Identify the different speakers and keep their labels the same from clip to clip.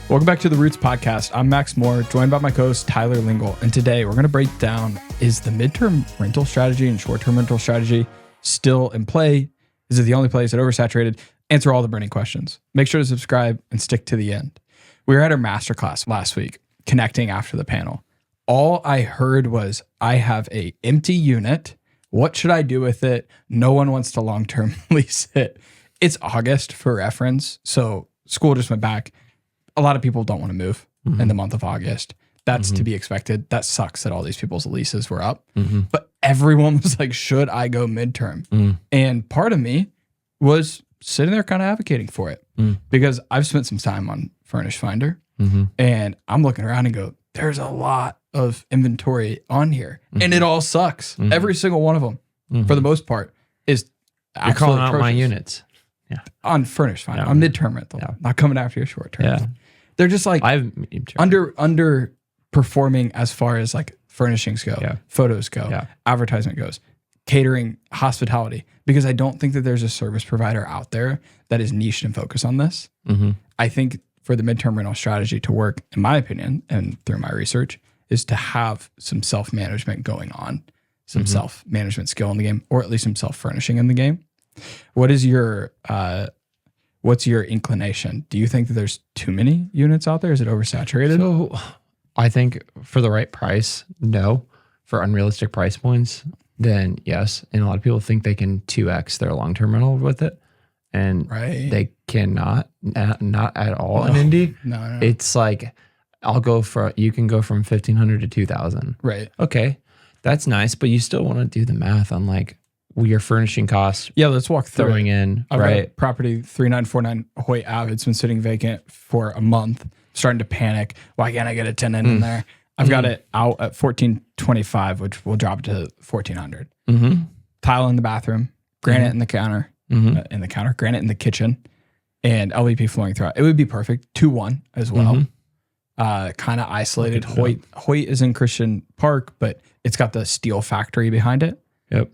Speaker 1: Welcome back to the Roots Podcast. I'm Max Moore, joined by my co-host Tyler Lingle. And today we're going to break down, is the midterm rental strategy and short-term rental strategy still in play? Is it the only place that oversaturated? Answer all the burning questions. Make sure to subscribe and stick to the end. We were at our masterclass last week, connecting after the panel. All I heard was, I have a empty unit. What should I do with it? No one wants to long-term lease it. It's August for reference. So school just went back. A lot of people don't want to move in the month of August. That's to be expected. That sucks that all these people's leases were up. But everyone was like, should I go midterm? And part of me was sitting there kind of advocating for it because I've spent some time on Furnish Finder and I'm looking around and go, there's a lot of inventory on here and it all sucks. Every single one of them, for the most part, is
Speaker 2: You're calling out my units. Yeah.
Speaker 1: On Furnish Finder, on midterm rental, not coming after your short term.
Speaker 2: Yeah.
Speaker 1: They're just like underperforming as far as like furnishings go, photos go, advertisement goes, catering, hospitality, because I don't think that there's a service provider out there that is niched and focused on this. I think for the midterm rental strategy to work, in my opinion, and through my research, is to have some self-management going on, some self-management skill in the game, or at least some self-furnishing in the game. What is your what's your inclination? Do you think that there's too many units out there? Is it oversaturated?
Speaker 2: So I think for the right price, no. For unrealistic price points, then yes. And a lot of people think they can 2x their long-term rental with it. And they cannot, not at all in Indy.
Speaker 1: No.
Speaker 2: It's like, you can go from 1,500 to 2,000.
Speaker 1: Right.
Speaker 2: Okay. That's nice, but you still want to do the math on like your furnishing costs.
Speaker 1: Yeah, let's walk through
Speaker 2: throwing in,
Speaker 1: I've got a property 3949 Hoyt Ave. It's been sitting vacant for a month. Starting to panic. Why can't I get a tenant in there? I've got it out at 1425, which will drop to 1400. Tile in the bathroom, granite in the counter, granite in the kitchen, and LVP flooring throughout. It would be perfect. 2-1 as well. Kind of isolated. Hoyt is in Christian Park, but it's got the steel factory behind it.
Speaker 2: Yep.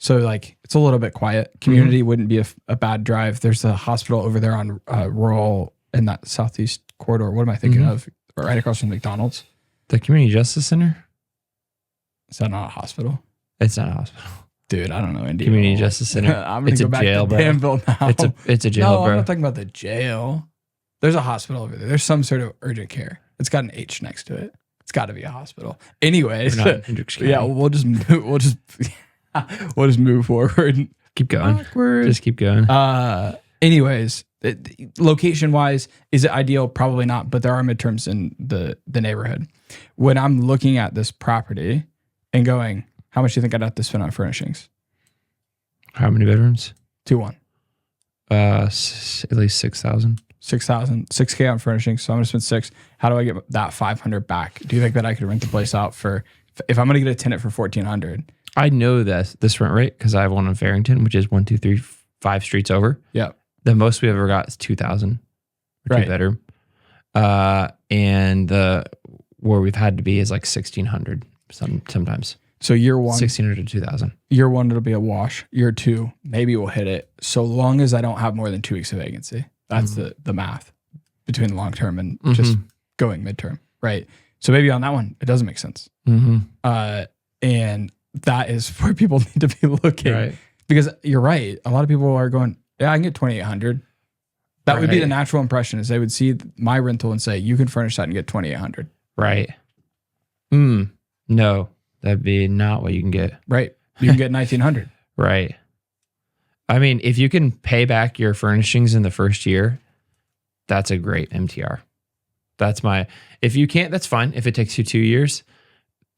Speaker 1: So like it's a little bit quiet. Community wouldn't be a bad drive. There's a hospital over there on Rural in that southeast corridor. What am I thinking of? Right across from McDonald's.
Speaker 2: The Community Justice Center?
Speaker 1: Is that not a hospital?
Speaker 2: It's not a hospital.
Speaker 1: Dude, I don't know. Indy.
Speaker 2: Community Justice Center.
Speaker 1: I'm going to go back to Danville now.
Speaker 2: It's a jail, bro.
Speaker 1: I'm not talking about the jail. There's a hospital over there. There's some sort of urgent care. It's got an H next to it. It's got to be a hospital. Anyways, yeah, we'll just move forward.
Speaker 2: Keep going.
Speaker 1: Awkward.
Speaker 2: Just keep going.
Speaker 1: Anyways, location wise, is it ideal? Probably not, but there are midterms in the neighborhood. When I'm looking at this property and going, how much do you think I'd have to spend on furnishings?
Speaker 2: How many bedrooms?
Speaker 1: 2-1.
Speaker 2: At least 6,000.
Speaker 1: 6,000, 6K on furnishings. So I'm gonna spend 6. How do I get that 500 back? Do you think that I could rent the place out for, if I'm gonna get a tenant for 1,400?
Speaker 2: I know this rent rate because I have one in Farrington, which is 1, 2, 3, 5 streets over.
Speaker 1: Yeah.
Speaker 2: The most we ever got is 2,000 for 2 bedroom. And where we've had to be is like 1,600 sometimes.
Speaker 1: So year 1,
Speaker 2: 1,600 to 2,000.
Speaker 1: Year 1, it'll be a wash. Year 2, maybe we'll hit it. So long as I don't have more than 2 weeks of vacancy. That's the math between the long term and just going midterm, right? So maybe on that one, it doesn't make sense. And that is where people need to be looking, because you're right. A lot of people are going, yeah, I can get 2,800. That would be the natural impression, is they would see my rental and say, you can furnish that and get 2,800.
Speaker 2: Right. No, that'd be not what you can get.
Speaker 1: Right. You can get 1,900.
Speaker 2: Right. I mean, if you can pay back your furnishings in the first year, that's a great MTR. If you can't, that's fine. If it takes you 2 years,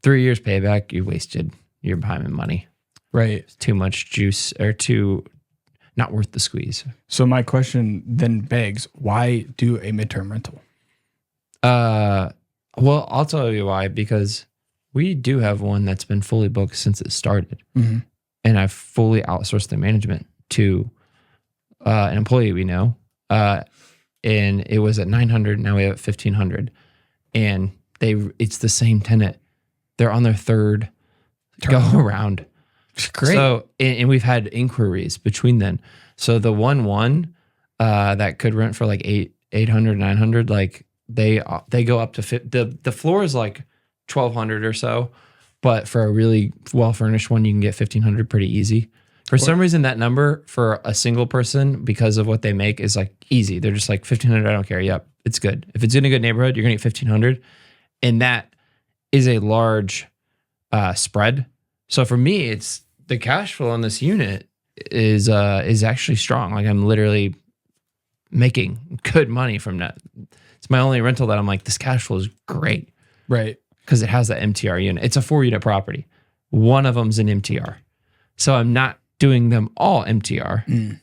Speaker 2: 3 years payback, you wasted your time and money.
Speaker 1: Right.
Speaker 2: It's too much juice, or not worth the squeeze.
Speaker 1: So my question then begs, why do a midterm rental?
Speaker 2: Well, I'll tell you why, because we do have one that's been fully booked since it started. And I've fully outsourced the management to an employee we know. And it was at 900. Now we have at 1,500. And it's the same tenant. They're on their third go around.
Speaker 1: Great.
Speaker 2: So, and we've had inquiries between then. So the 1-1 that could rent for like 800, 900, like they go up to the floor is like 1,200 or so, but for a really well furnished one, you can get 1,500 pretty easy. For some reason, that number for a single person, because of what they make, is like easy. They're just like 1,500. I don't care. Yep, it's good. If it's in a good neighborhood, you're gonna get 1,500, and that is a large spread. So for me, it's the cash flow on this unit is actually strong. Like I'm literally making good money from that. It's my only rental that I'm like, this cash flow is great,
Speaker 1: Right.
Speaker 2: because it has that MTR unit. It's a 4-unit property. One of them's an MTR, so I'm not doing them all MTR,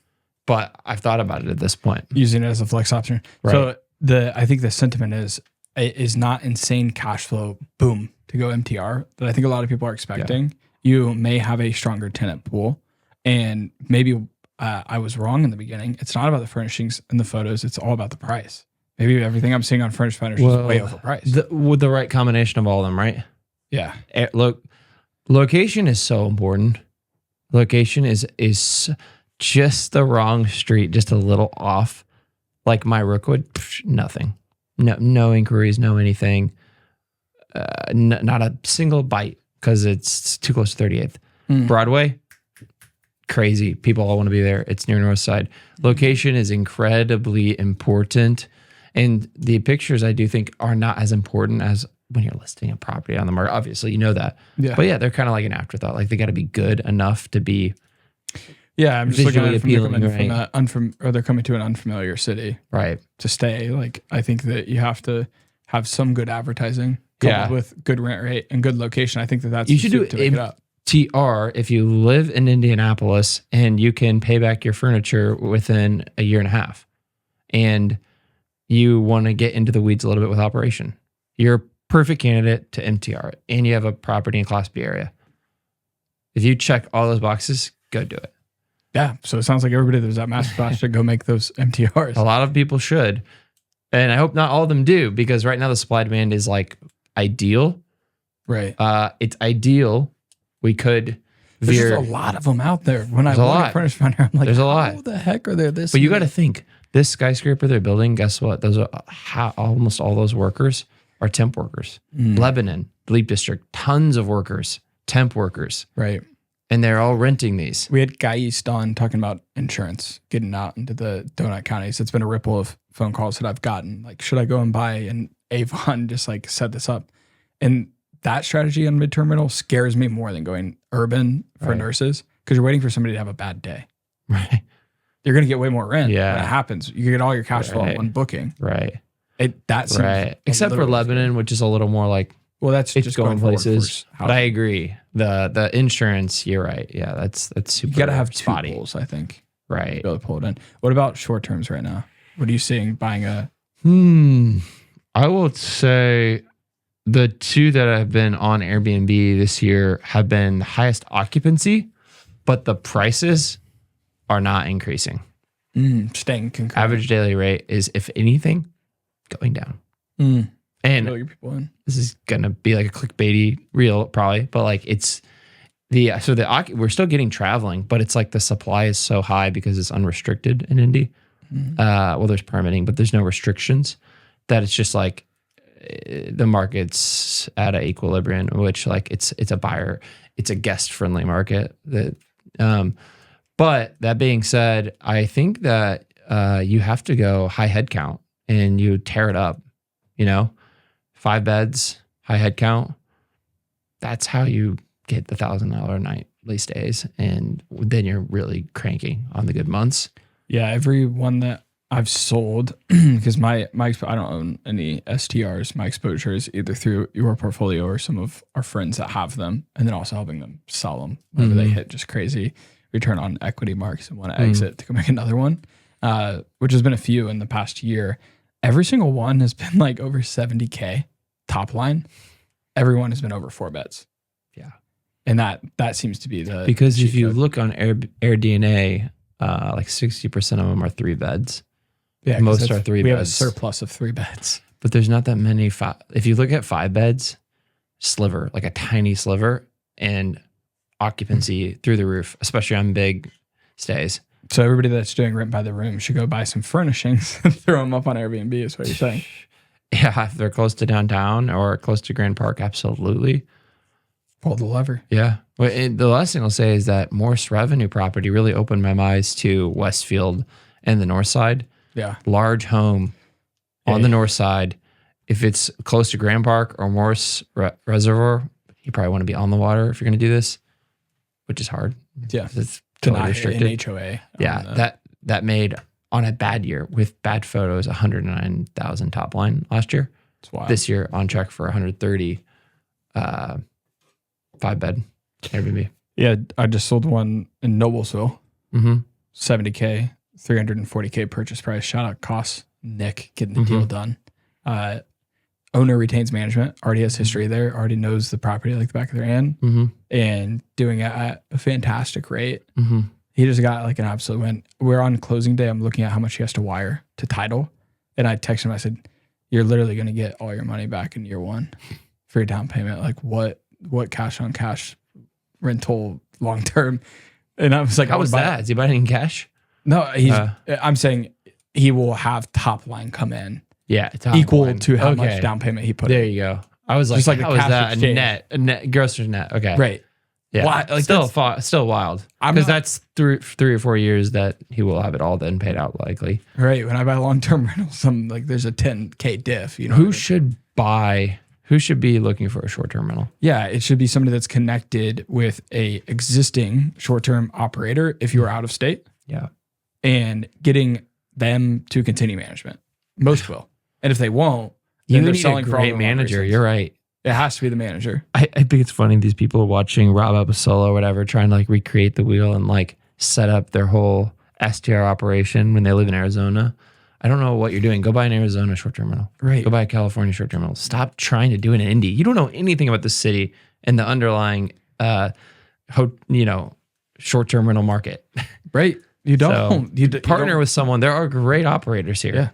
Speaker 2: but I've thought about it at this point.
Speaker 1: Using it as a flex option.
Speaker 2: Right.
Speaker 1: So I think the sentiment is not insane cash flow, boom, to go MTR that I think a lot of people are expecting. Yeah. You may have a stronger tenant pool, and maybe I was wrong in the beginning. It's not about the furnishings and the photos. It's all about the price. Maybe everything I'm seeing on Furnished Finders is way overpriced.
Speaker 2: With the right combination of all of them, right?
Speaker 1: Yeah.
Speaker 2: Look, location is so important. Location is just the wrong street, just a little off. Like my Rookwood, nothing. No inquiries, no anything. Not a single bite because it's too close to 38th. Broadway, crazy. People all want to be there. It's near North Side. Location is incredibly important. And the pictures, I do think, are not as important as when you're listing a property on the market. Obviously, you know that. Yeah. But yeah, they're kind of like an afterthought. Like they got to be good enough to be
Speaker 1: I'm just looking at it
Speaker 2: from
Speaker 1: they're coming to an unfamiliar city.
Speaker 2: Right.
Speaker 1: To stay. Like I think that you have to have some good advertising coupled with good rent rate and good location. I think that's
Speaker 2: you should do MTR if you live in Indianapolis and you can pay back your furniture within a year and a half. And you want to get into the weeds a little bit with operation. You're a perfect candidate to MTR and you have a property in Class B area. If you check all those boxes, go do it.
Speaker 1: Yeah. So it sounds like everybody that's at MasterClass should go make those MTRs.
Speaker 2: A lot of people should. And I hope not all of them do, because right now the supply demand is like ideal.
Speaker 1: Right.
Speaker 2: It's ideal. We could
Speaker 1: veer. There's just a lot of them out there. When I look at Furnished Finder, I'm like,
Speaker 2: there's a lot.
Speaker 1: How the heck are there this?
Speaker 2: But you got to think, this skyscraper they're building, guess what? Those are almost all those workers are temp workers. Lebanon, Leap District, tons of workers, temp workers.
Speaker 1: Right.
Speaker 2: And they're all renting these.
Speaker 1: We had Guy East on talking about insurance, getting out into the donut counties. It's been a ripple of phone calls that I've gotten. Like, should I go and buy an Avon, just like set this up? And that strategy on midterm rental scares me more than going urban for nurses, because you're waiting for somebody to have a bad day.
Speaker 2: Right.
Speaker 1: You're going to get way more rent.
Speaker 2: Yeah.
Speaker 1: When it happens. You get all your cash flow in one booking.
Speaker 2: Right.
Speaker 1: That seems
Speaker 2: except for Lebanon, which is a little more like,
Speaker 1: well, that's
Speaker 2: it's
Speaker 1: just
Speaker 2: going places. But I agree. The insurance, you're right. Yeah, that's super.
Speaker 1: You got to have
Speaker 2: spotty.
Speaker 1: 2 pools, I think.
Speaker 2: Right.
Speaker 1: To be able to pull it in. What about short terms right now? What are you seeing buying a?
Speaker 2: I will say the 2 that have been on Airbnb this year have been highest occupancy, but the prices are not increasing.
Speaker 1: Staying concurrent.
Speaker 2: Average daily rate is, if anything, going down. And
Speaker 1: people in.
Speaker 2: This is gonna be like a clickbaity reel probably, but like it's we're still getting traveling, but it's like the supply is so high because it's unrestricted in Indy. Well, there's permitting, but there's no restrictions, that it's just like the market's at an equilibrium, which like it's a guest friendly market. But that being said, I think that you have to go high head count and you tear it up, 5 beds, high head count. That's how you get the $1,000 a night lease days. And then you're really cranking on the good months.
Speaker 1: Yeah. Every one that I've sold, because I don't own any STRs. My exposure is either through your portfolio or some of our friends that have them, and then also helping them sell them whenever they hit just crazy return on equity marks and want to exit to go make another one, which has been a few in the past year. Every single one has been like over 70K top line. Everyone has been over 4 beds.
Speaker 2: Yeah.
Speaker 1: And that seems to be
Speaker 2: because if you look on AirDNA, like 60% of them are 3 beds.
Speaker 1: Yeah.
Speaker 2: Most are 3 beds.
Speaker 1: We have a surplus of 3 beds.
Speaker 2: But there's not that many. If you look at 5 beds, sliver, like a tiny sliver, and occupancy through the roof, especially on big stays.
Speaker 1: So everybody that's doing rent by the room should go buy some furnishings and throw them up on Airbnb, is what you're saying.
Speaker 2: Yeah, if they're close to downtown or close to Grand Park, absolutely.
Speaker 1: Pull the lever.
Speaker 2: Yeah. Well, the last thing I'll say is that Morse Revenue property really opened my eyes to Westfield and the north side.
Speaker 1: Yeah.
Speaker 2: Large home on the north side. If it's close to Grand Park or Morse Reservoir, you probably want to be on the water if you're going to do this, which is hard.
Speaker 1: Yeah.
Speaker 2: It's totally restricted.
Speaker 1: An HOA.
Speaker 2: Yeah. That made, on a bad year with bad photos, 109,000 top line last year.
Speaker 1: That's wild.
Speaker 2: This year on track for 130, 5-bed Airbnb.
Speaker 1: Yeah. I just sold one in Noblesville.
Speaker 2: Mm-hmm.
Speaker 1: $70K, $340K purchase price. Shout out costs. Nick getting the deal done. Owner retains management, already has history there, already knows the property like the back of their hand, and doing it at a fantastic rate. He just got like an absolute win. We're on closing day. I'm looking at how much he has to wire to title. And I texted him, I said, you're literally going to get all your money back in year one for your down payment. Like what cash on cash rental long term? And I was like,
Speaker 2: how was that? Is he buying in cash?
Speaker 1: No, I'm saying he will have top line come in.
Speaker 2: Yeah,
Speaker 1: equal to how much down payment he put in.
Speaker 2: There you go. I was like,
Speaker 1: just like
Speaker 2: how is that a net gross net? Okay.
Speaker 1: Right.
Speaker 2: Yeah.
Speaker 1: Like
Speaker 2: still wild. Because that's 3 or 4 years that he will have it all then paid out likely.
Speaker 1: Right. When I buy long-term rentals, there's a 10K diff. You know,
Speaker 2: who should be looking for a short-term rental?
Speaker 1: Yeah, it should be somebody that's connected with a existing short-term operator if you are out of state.
Speaker 2: Yeah.
Speaker 1: And getting them to continue management. Most will. And if they won't, then they're selling for all the wrong
Speaker 2: manager.
Speaker 1: reasons.
Speaker 2: You're right.
Speaker 1: It has to be the manager.
Speaker 2: I think it's funny. These people are watching Rob Episolo or whatever, trying to like recreate the wheel and like set up their whole STR operation when they live in Arizona. I don't know what you're doing. Go buy an Arizona short-term rental.
Speaker 1: Right.
Speaker 2: Go buy a California short-term rental. Stop trying to do it in Indy. You don't know anything about the city and the underlying, short-term rental market.
Speaker 1: Right. You don't.
Speaker 2: So you partner with someone. There are great operators here.
Speaker 1: Yeah.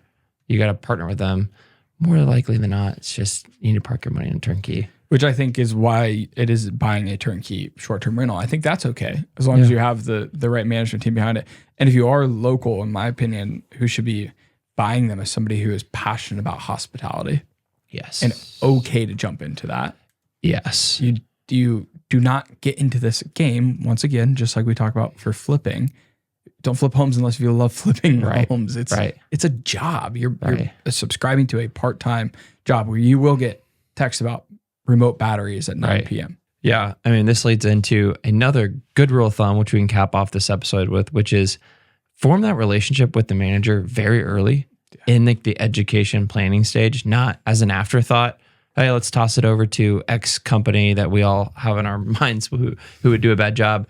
Speaker 2: You got to partner with them. More likely than not, it's just you need to park your money in a turnkey.
Speaker 1: Which I think is why it is buying a turnkey short-term rental. I think that's okay as long as you have the right management team behind it. And if you are local, in my opinion, who should be buying them is somebody who is passionate about hospitality.
Speaker 2: Yes.
Speaker 1: And okay to jump into that.
Speaker 2: Yes.
Speaker 1: You do not get into this game, once again, just like we talk about for flipping. Don't flip homes unless you love flipping homes. It's a job. You're subscribing to a part-time job where you will get texts about remote batteries at 9 p.m.
Speaker 2: Yeah. I mean, this leads into another good rule of thumb, which we can cap off this episode with, which is form that relationship with the manager very early in the education planning stage, not as an afterthought. Hey, let's toss it over to X company that we all have in our minds who would do a bad job.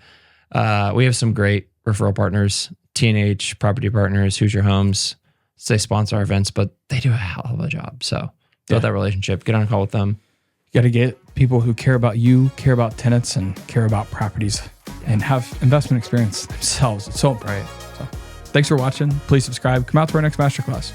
Speaker 2: We have some great referral partners, T&H, Property Partners, Hoosier Homes. They sponsor our events, but they do a hell of a job. So build that relationship, get on a call with them.
Speaker 1: You got to get people who care about you, care about tenants, and care about properties and have investment experience themselves. It's so important. So thanks for watching. Please subscribe. Come out to our next masterclass.